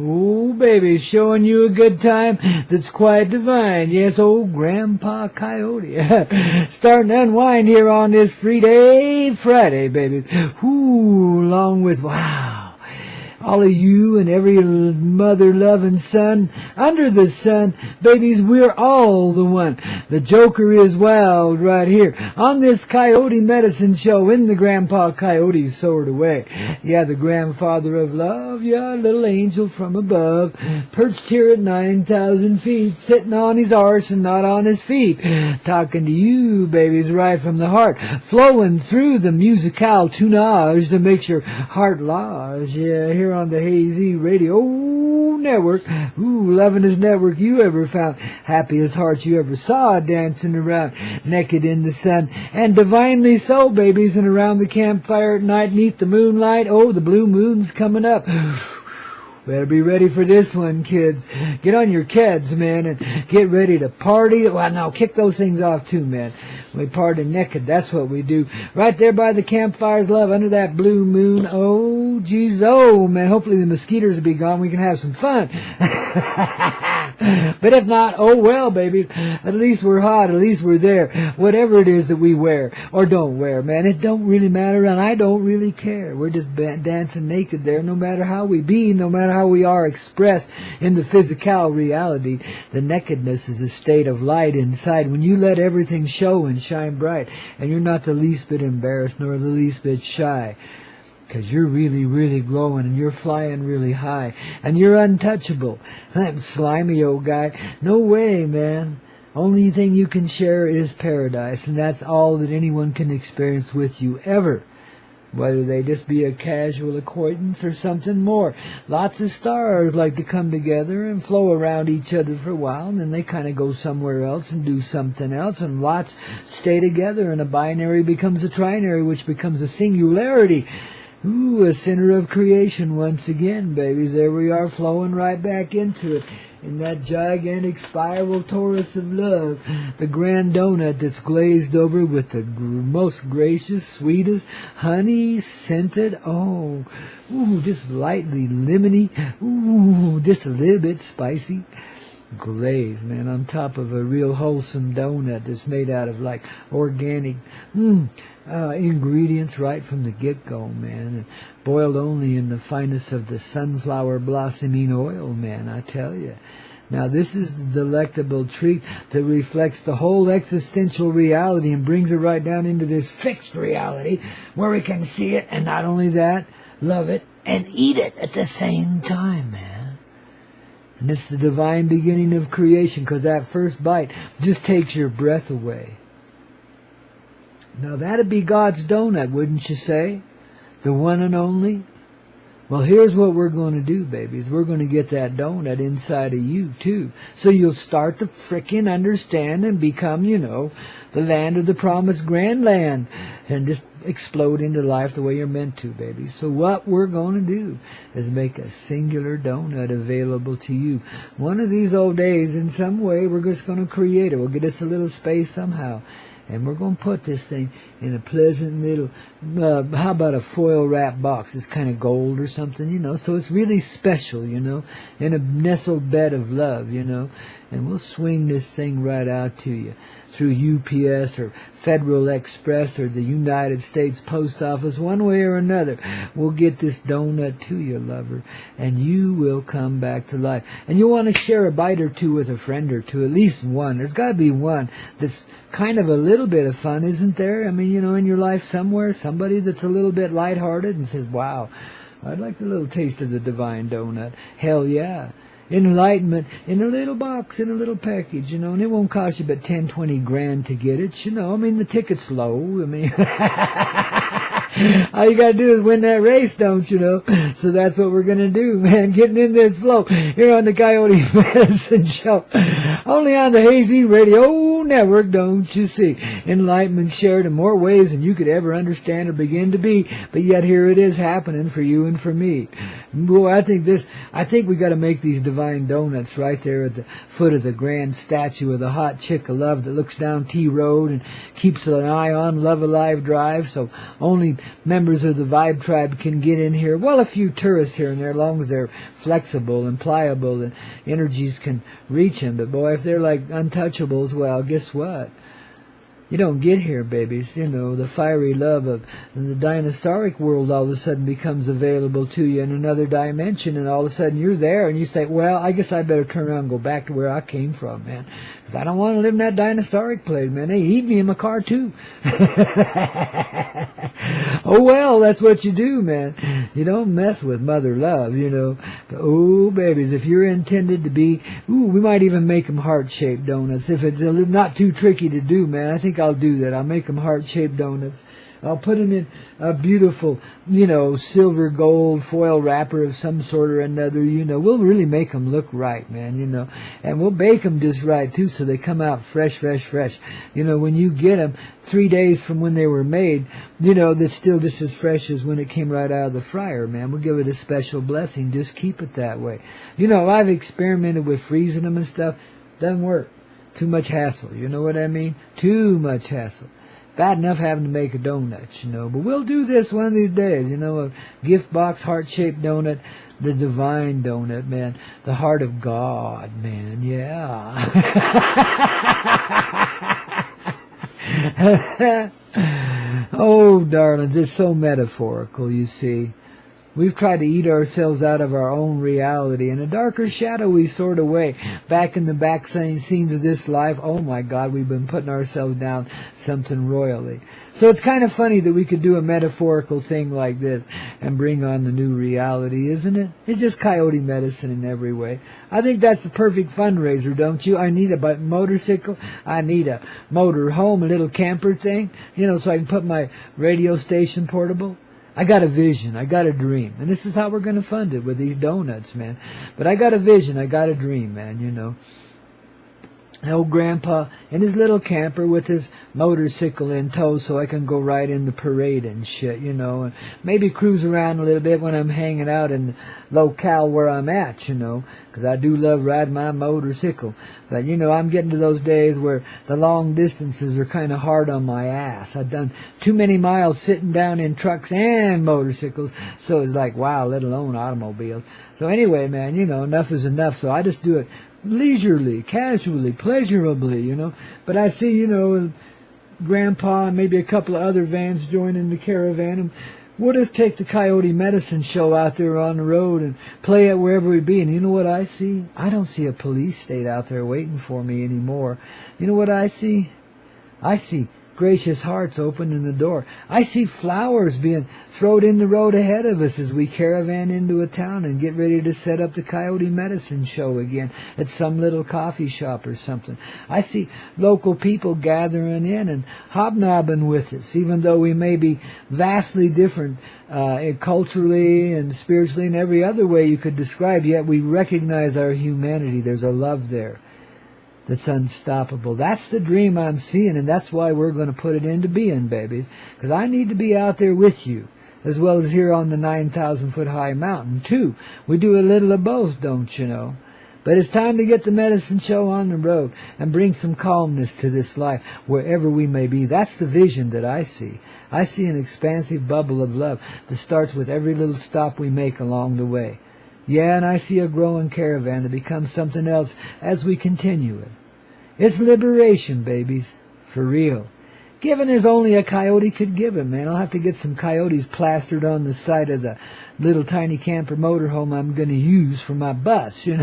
Oh, baby, showing you a good time that's quite divine. Yes, old Grandpa Coyote. Starting to unwind here on this free day Friday, baby. Ooh, along with, wow, all of you and every mother-loving son under the sun, babies, we're all the one. The Joker is wild right here on this Coyote Medicine Show in the Grandpa Coyote sort of way. Yeah, the grandfather of love, yeah, little angel from above, perched here at 9,000 feet, sitting on his arse and not on his feet, talking to you, babies, right from the heart, flowing through the musical tunage that makes your heart lodge. Yeah, here on the Hazy Radio Network. Ooh, lovingest network you ever found. Happiest hearts you ever saw dancing around naked in the sun. And divinely so, babies, and around the campfire at night neath the moonlight. Oh, the blue moon's coming up. Better be ready for this one, kids. Get on your keds, man, and get ready to party. Well, no, kick those things off too, man. We party naked. That's what we do. Right there by the campfires, love, under that blue moon. Oh, geez, oh, man. Hopefully the mosquitoes will be gone. We can have some fun. But if not, oh well, baby. At least we're hot. At least we're there. Whatever it is that we wear or don't wear, man, it don't really matter, and I don't really care. We're just dancing naked there, no matter how we be, no matter how we are expressed in the physical reality. The nakedness is a state of light inside when you let everything show and shine bright, and you're not the least bit embarrassed nor the least bit shy. Because you're really, really glowing, and you're flying really high, and you're untouchable. That slimy old guy. No way, man. Only thing you can share is paradise, and that's all that anyone can experience with you ever. Whether they just be a casual acquaintance or something more. Lots of stars like to come together and flow around each other for a while, and then they kind of go somewhere else and do something else, and lots stay together, and a binary becomes a trinary, which becomes a singularity. Ooh, a center of creation once again, babies. There we are, flowing right back into it. In that gigantic spiral torus of love, the grand donut that's glazed over with the most gracious, sweetest, honey-scented, oh, ooh, just lightly lemony, ooh, just a little bit spicy glaze, man, on top of a real wholesome donut that's made out of, like, organic, ingredients right from the get-go, man, and boiled only in the finest of the sunflower blossoming oil, man, I tell you. Now, this is the delectable treat that reflects the whole existential reality and brings it right down into this fixed reality where we can see it, and not only that, love it and eat it at the same time, man. And it's the divine beginning of creation, because that first bite just takes your breath away. Now, that'd be God's donut, wouldn't you say? The one and only? Well, here's what we're going to do, babies. We're going to get that donut inside of you, too. So you'll start to frickin' understand and become, you know, the land of the promised grand land. And just explode into life the way you're meant to, babies. So what we're going to do is make a singular donut available to you. One of these old days, in some way, we're just going to create it. We'll get us a little space somehow. And we're going to put this thing in a pleasant little, how about a foil wrap box? It's kind of gold or something, you know. So it's really special, you know, in a nestled bed of love, you know. And we'll swing this thing right out to you through UPS or Federal Express or the United States Post Office, one way or another. We'll get this donut to you, lover, and you will come back to life. And you'll want to share a bite or two with a friend or two, at least one. There's got to be one that's kind of a little bit of fun, isn't there? I mean, you know, in your life somewhere, somebody that's a little bit lighthearted and says, wow, I'd like a little taste of the divine donut. Hell yeah. Enlightenment in a little box, in a little package, you know, and it won't cost you but 10, 20 grand to get it, you know. I mean, the ticket's low. I mean, all you got to do is win that race, don't you know? So that's what we're going to do, man, getting in this flow here on the Coyote Medicine Show. Only on the Hazy Radio Network, don't you see? Enlightenment shared in more ways than you could ever understand or begin to be, but yet here it is happening for you and for me. Boy, I think we got to make these divine donuts right there at the foot of the grand statue of the hot chick of love that looks down T Road and keeps an eye on Love Alive Drive, so only members of the Vibe Tribe can get in here. Well, a few tourists here and there, as long as they're flexible and pliable and energies can reach them. But boy, if they're like untouchables, well, guess what? You don't get here, babies. You know, the fiery love of the dinosauric world all of a sudden becomes available to you in another dimension, and all of a sudden you're there, and you say, well, I guess I better turn around and go back to where I came from, man. Because I don't want to live in that dinosauric place, man. They eat me in my car, too. Oh, well, that's what you do, man. You don't mess with mother love, you know. But, oh, babies, if you're intended to be, we might even make them heart-shaped donuts. If it's not too tricky to do, man, I think I'll do that. I'll make them heart-shaped donuts. I'll put them in a beautiful, silver gold foil wrapper of some sort or another, We'll really make them look right, man, And we'll bake them just right, too, so they come out fresh. When you get them 3 days from when they were made, that's still just as fresh as when it came right out of the fryer, man. We'll give it a special blessing. Just keep it that way. I've experimented with freezing them and stuff. Doesn't work. Too much hassle. You know what I mean? Too much hassle. Bad enough having to make a donut, But we'll do this one of these days, a gift box heart-shaped donut, the divine donut, man. The heart of God, man. Yeah. Oh, darlings, it's so metaphorical, you see. We've tried to eat ourselves out of our own reality in a darker, shadowy sort of way. Back in the back scenes of this life, oh my God, we've been putting ourselves down something royally. So it's kind of funny that we could do a metaphorical thing like this and bring on the new reality, isn't it? It's just coyote medicine in every way. I think that's the perfect fundraiser, don't you? I need a motorcycle. I need a motor home, a little camper thing, so I can put my radio station portable. I got a vision. I got a dream. And this is how we're going to fund it, with these donuts, man. But I got a vision. I got a dream, man, Old Grandpa in his little camper with his motorcycle in tow, so I can go right in the parade and shit, and maybe cruise around a little bit when I'm hanging out in the locale where I'm at, because I do love riding my motorcycle. But, I'm getting to those days where the long distances are kind of hard on my ass. I've done too many miles sitting down in trucks and motorcycles, so it's like, wow, let alone automobiles. So anyway, man, enough is enough, so I just do it leisurely, casually, pleasurably, But I see, Grandpa and maybe a couple of other vans joining the caravan, and we'll just take the Coyote Medicine Show out there on the road and play it wherever we be. And you know what I see? I don't see a police state out there waiting for me anymore. You know what I see? I see gracious hearts opening the door. I see flowers being thrown in the road ahead of us as we caravan into a town and get ready to set up the Coyote Medicine Show again at some little coffee shop or something. I see local people gathering in and hobnobbing with us, even though we may be vastly different culturally and spiritually and every other way you could describe, yet we recognize our humanity. There's a love there that's unstoppable. That's the dream I'm seeing, and that's why we're going to put it into being, babies. Because I need to be out there with you, as well as here on the 9,000-foot-high mountain, too. We do a little of both, don't you know? But it's time to get the medicine show on the road and bring some calmness to this life, wherever we may be. That's the vision that I see. I see an expansive bubble of love that starts with every little stop we make along the way. Yeah, and I see a growing caravan that becomes something else as we continue it. It's liberation, babies. For real. Giving as only a coyote could give it, man. I'll have to get some coyotes plastered on the side of the little tiny camper motorhome I'm going to use for my bus, It's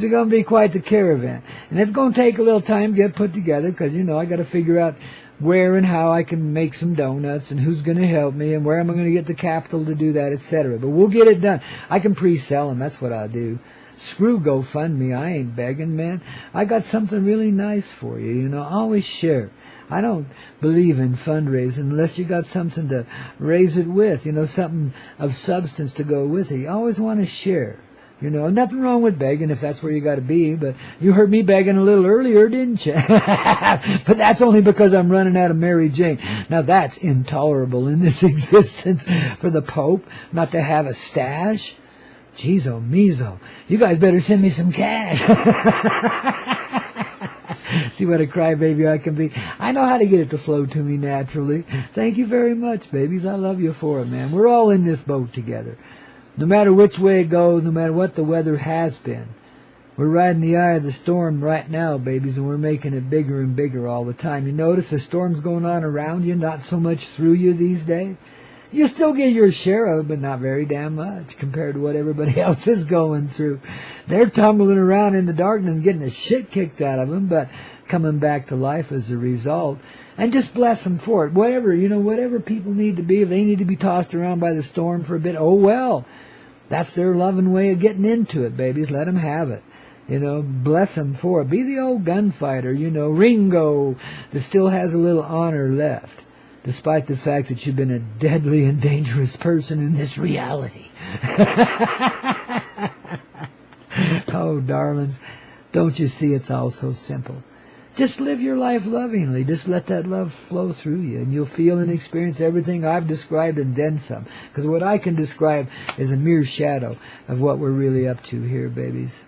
going to be quite the caravan. And it's going to take a little time to get put together because, I got to figure out where and how I can make some donuts and who's going to help me and where am I going to get the capital to do that, etc. But we'll get it done. I can pre-sell them. That's what I'll do. Screw GoFundMe. I ain't begging, man. I got something really nice for you, Always share. I don't believe in fundraising unless you got something to raise it with, something of substance to go with it. You always want to share. You know, nothing wrong with begging if that's where you got to be, but you heard me begging a little earlier, didn't you? But that's only because I'm running out of Mary Jane. Now that's intolerable in this existence for the Pope not to have a stash. Jeez, oh, mezo. You guys better send me some cash. See what a crybaby I can be. I know how to get it to flow to me naturally. Thank you very much, babies. I love you for it, man. We're all in this boat together. No matter which way it goes, no matter what the weather has been. We're riding the eye of the storm right now, babies, and we're making it bigger and bigger all the time. You notice the storm's going on around you, not so much through you these days? You still get your share of it, but not very damn much compared to what everybody else is going through. They're tumbling around in the darkness and getting the shit kicked out of them, but coming back to life as a result. And just bless them for it. Whatever people need to be, if they need to be tossed around by the storm for a bit, oh well. That's their loving way of getting into it, babies. Let them have it. Bless them for it. Be the old gunfighter, Ringo, that still has a little honor left, despite the fact that you've been a deadly and dangerous person in this reality. Oh, darlings, don't you see it's all so simple? Just live your life lovingly. Just let that love flow through you, and you'll feel and experience everything I've described and then some. Because what I can describe is a mere shadow of what we're really up to here, babies.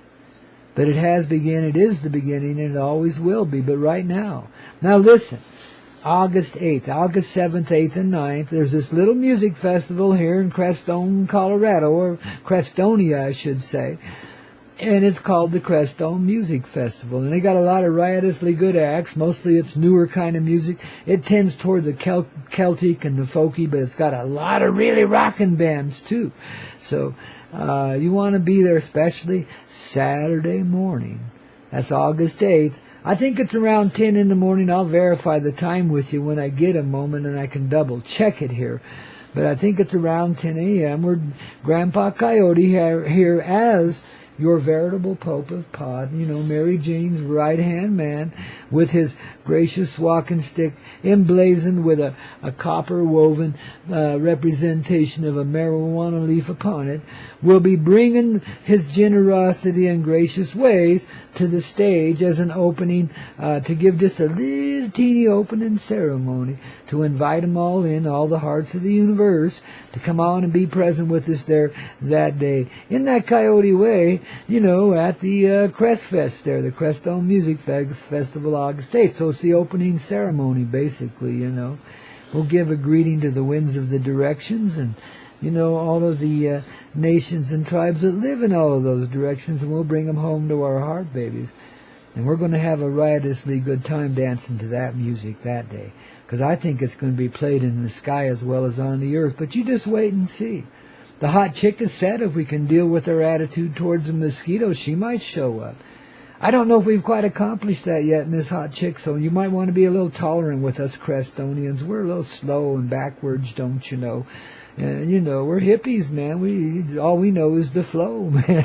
But it has begun, it is the beginning, and it always will be. But right now. Now listen, August 8th, August 7th, 8th, and 9th, there's this little music festival here in Crestone, Colorado, or Crestonia, I should say. And it's called the Crestone Music Festival. And they got a lot of riotously good acts. Mostly it's newer kind of music. It tends toward the Celtic and the folky, but it's got a lot of really rockin' bands, too. So you want to be there, especially Saturday morning. That's August 8th. I think it's around 10 in the morning. I'll verify the time with you when I get a moment, and I can double check it here. But I think it's around 10 a.m. We're Grandpa Coyote here as your veritable Pope of Pod, Mary Jane's right-hand man, with his gracious walking stick emblazoned with a copper-woven representation of a marijuana leaf upon it, will be bringing his generosity and gracious ways to the stage as an opening, to give just a little teeny opening ceremony, to invite them all in, all the hearts of the universe, to come on and be present with us there that day. In that Coyote way, at the Crest Fest there, the Crestone Music Festival, August 8th. So it's the opening ceremony, basically, We'll give a greeting to the winds of the directions and, all of the nations and tribes that live in all of those directions, and we'll bring them home to our heart, babies. And we're going to have a riotously good time dancing to that music that day, because I think it's going to be played in the sky as well as on the earth. But you just wait and see. The hot chick has said if we can deal with her attitude towards the mosquitoes, she might show up. I don't know if we've quite accomplished that yet in this hot chick, so you might want to be a little tolerant with us Crestonians. We're a little slow and backwards, don't you know? And, we're hippies, man. All we know is the flow, man.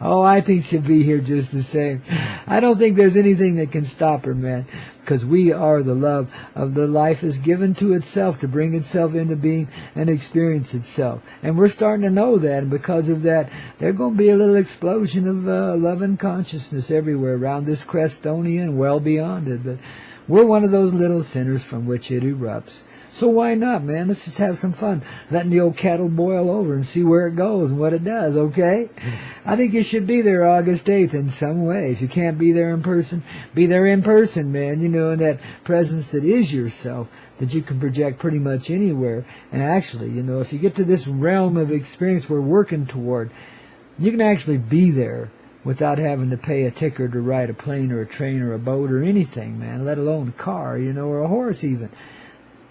Oh, I think she'll be here just the same. I don't think there's anything that can stop her, man, because we are the love of the life is given to itself to bring itself into being and experience itself. And we're starting to know that, and because of that, there's going to be a little explosion of love and consciousness everywhere around this Crestonia and well beyond it. But we're one of those little centers from which it erupts. So why not, man? Let's just have some fun, letting the old kettle boil over and see where it goes and what it does, okay? I think you should be there August 8th in some way. If you can't be there in person, be there in person, man. In that presence that is yourself, that you can project pretty much anywhere. And actually, if you get to this realm of experience we're working toward, you can actually be there without having to pay a ticket to ride a plane or a train or a boat or anything, man, let alone a car, or a horse even.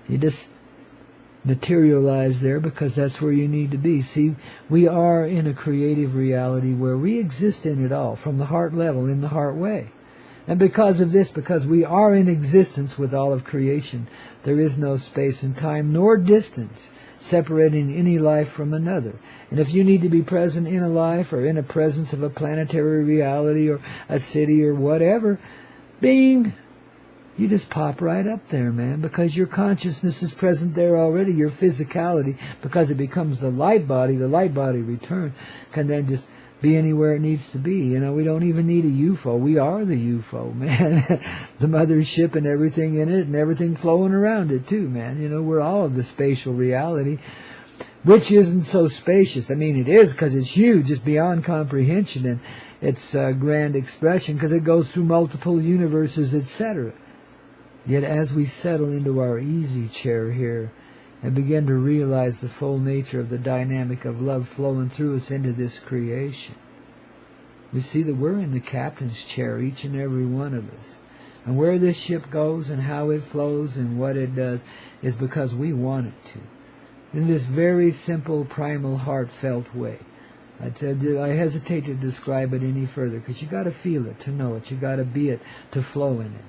You just materialize there because that's where you need to be. See, we are in a creative reality where we exist in it all, from the heart level, in the heart way. And because of this, because we are in existence with all of creation, there is no space and time nor distance separating any life from another. And if you need to be present in a life or in a presence of a planetary reality or a city or whatever, bing, you just pop right up there, man, because your consciousness is present there already. Your physicality, because it becomes the light body return, can then just be anywhere it needs to be. You know, we don't even need a UFO. We are the UFO, man. The mothership and everything in it and everything flowing around it too, man. You know, we're all of the spatial reality, which isn't so spacious. I mean, it is because it's huge. It's beyond comprehension, and it's a grand expression because it goes through multiple universes, etc. Yet as we settle into our easy chair here and begin to realize the full nature of the dynamic of love flowing through us into this creation, we see that we're in the captain's chair, each and every one of us. And where this ship goes and how it flows and what it does is because we want it to. In this very simple, primal, heartfelt way. I hesitate to describe it any further because you got to feel it to know it. You got to be it to flow in it.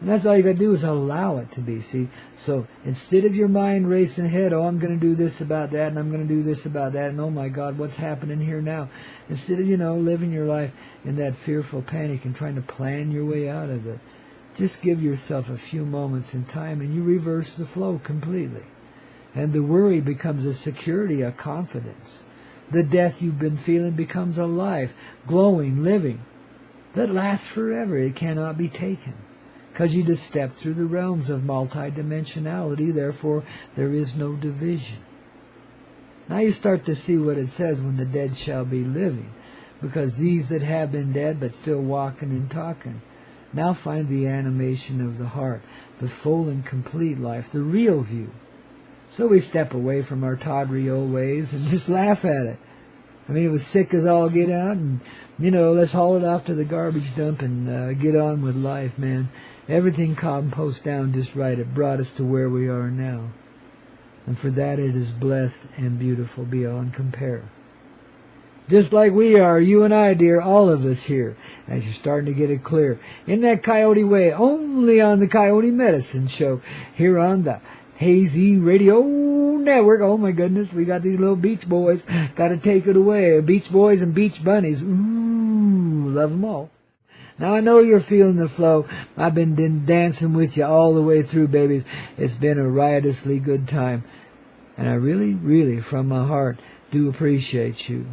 And that's all you got to do is allow it to be, see? So instead of your mind racing ahead, oh, I'm going to do this about that, and I'm going to do this about that, and oh my God, what's happening here now? Instead of, living your life in that fearful panic and trying to plan your way out of it, just give yourself a few moments in time and you reverse the flow completely. And the worry becomes a security, a confidence. The death you've been feeling becomes a life, glowing, living, that lasts forever. It cannot be taken. Because you just step through the realms of multidimensionality, therefore there is no division. Now you start to see what it says when the dead shall be living, because these that have been dead but still walking and talking now find the animation of the heart, the full and complete life, the real view. So we step away from our tawdry old ways and just laugh at it. I mean, it was sick as all get out, and, let's haul it off to the garbage dump and get on with life, man. Everything composed down just right. It brought us to where we are now. And for that it is blessed and beautiful beyond compare. Just like we are, you and I, dear, all of us here, as you're starting to get it clear, in that Coyote way, only on the Coyote Medicine Show, here on the Hazy Radio Network. Oh my goodness, we got these little Beach Boys. Got to take it away. Beach Boys and Beach Bunnies. Ooh, love them all. Now I know you're feeling the flow. I've been dancing with you all the way through, babies. It's been a riotously good time. And I really, really, from my heart, do appreciate you.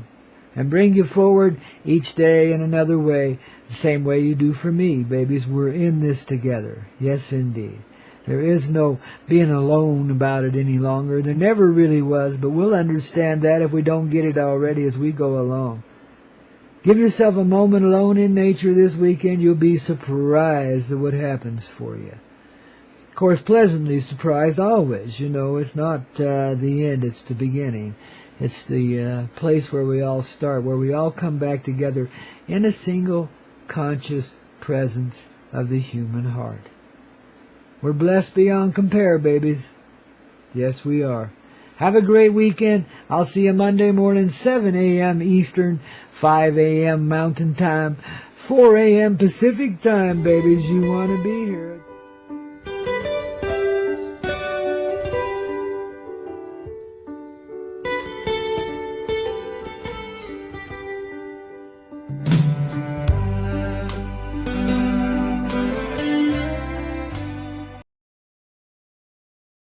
And bring you forward each day in another way, the same way you do for me, babies. We're in this together. Yes, indeed. There is no being alone about it any longer. There never really was, but we'll understand that if we don't get it already as we go along. Give yourself a moment alone in nature this weekend. You'll be surprised at what happens for you. Of course, pleasantly surprised always. It's not the end, it's the beginning. It's the place where we all start, where we all come back together in a single conscious presence of the human heart. We're blessed beyond compare, babies. Yes, we are. Have a great weekend. I'll see you Monday morning, 7 a.m. Eastern, 5 a.m. Mountain Time, 4 a.m. Pacific Time, babies. You want to be here.